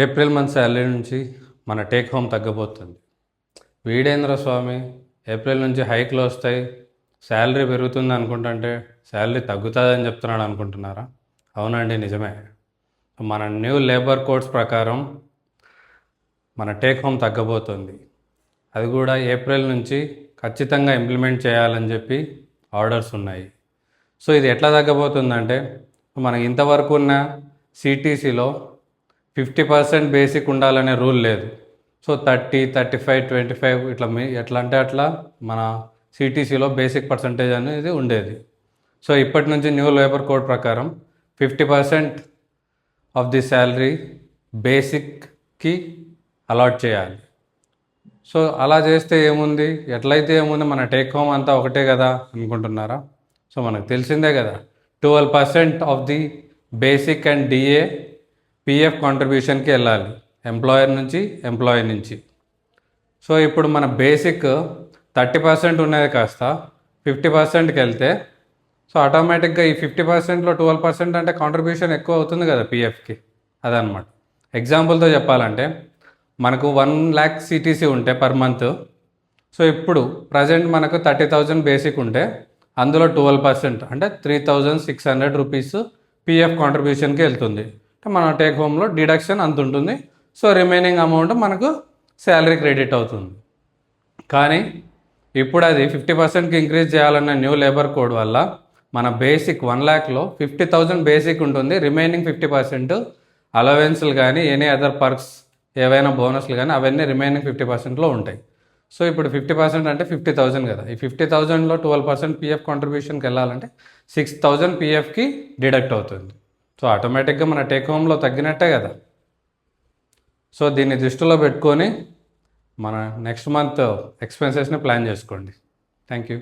April month salary నుంచి మన take home తగ్గబోతుంది. వీడేంద్ర స్వామి, April నుంచి హైక్లు వస్తాయి, శాలరీ పెరుగుతుంది అనుకుంటుంటే శాలరీ తగ్గుతుందని చెప్తున్నాడు అనుకుంటున్నారా? అవునండి, నిజమే. మన న్యూ లేబర్ కోడ్స్ ప్రకారం మన టేక్ హోమ్ తగ్గబోతుంది. అది కూడా ఏప్రిల్ నుంచి ఖచ్చితంగా ఇంప్లిమెంట్ చేయాలని చెప్పి ఆర్డర్స్ ఉన్నాయి. సో ఇది ఎట్లా తగ్గబోతుందంటే, మనకి ఇంతవరకు ఉన్న సిటీసీలో 50% బేసిక్ ఉండాలనే రూల్ లేదు. సో 30, 35, 25 ఇట్లా ఎట్లా అంటే అట్లా మన సిటీసీలో బేసిక్ పర్సంటేజ్ అనేది ఉండేది. సో ఇప్పటి నుంచి న్యూ లేబర్ కోడ్ ప్రకారం 50% ఆఫ్ ది శాలరీ బేసిక్కి అలాట్ చేయాలి. సో అలా చేస్తే ఏముంది, ఎట్లయితే ఏముంది, మన టేక్ హోమ్ అంతా ఒకటే కదా అనుకుంటున్నారా? సో మనకు తెలిసిందే కదా, 12% of the basic and DA PF కాంట్రిబ్యూషన్కి వెళ్ళాలి, ఎంప్లాయర్ నుంచి, ఎంప్లాయీ నుంచి. సో ఇప్పుడు మన బేసిక్ 30% ఉన్నది కాస్త 50%కి వెళ్తే, సో ఆటోమేటిక్గా ఈ 50%లో 12% అంటే కాంట్రిబ్యూషన్ ఎక్కువ అవుతుంది కదా పిఎఫ్కి. అదనమాట. ఎగ్జాంపుల్తో చెప్పాలంటే, మనకు 1 lakh సిటీసీ ఉంటే పర్ మంత్, సో ఇప్పుడు ప్రజెంట్ మనకు 30,000 బేసిక్ ఉంటే అందులో 12% అంటే 3,600 రూపీస్ పిఎఫ్ కాంట్రిబ్యూషన్కి వెళ్తుంది. మన టేక్ హోమ్లో డిడక్షన్ అంత ఉంటుంది. సో రిమైనింగ్ అమౌంట్ మనకు శాలరీ క్రెడిట్ అవుతుంది. కానీ ఇప్పుడు అది 50%కి ఇంక్రీజ్ చేయాలన్న న్యూ లేబర్ కోడ్ వల్ల మన బేసిక్ 1 lakhలో 50,000 బేసిక్ ఉంటుంది, రిమైనింగ్ 50% అలవెన్స్లు కానీ ఎనీ అదర్ పర్క్స్ ఏవైనా బోనస్లు కానీ అవన్నీ రిమైనింగ్ 50%లో ఉంటాయి. సో ఇప్పుడు 50% అంటే 50,000 కదా, ఈ 50,000లో 12% పిఎఫ్ కాంట్రిబ్యూషన్కి వెళ్ళాలంటే 6,000 పిఎఫ్కి డిడక్ట్ అవుతుంది. సో ఆటోమేటిక్గా మన టేక్ హోమ్లో తగ్గినట్టే కదా. సో దీన్ని దృష్టిలో పెట్టుకొని మన నెక్స్ట్ మంత్ ఎక్స్పెన్సెస్ని ప్లాన్ చేసుకోండి. Thank you.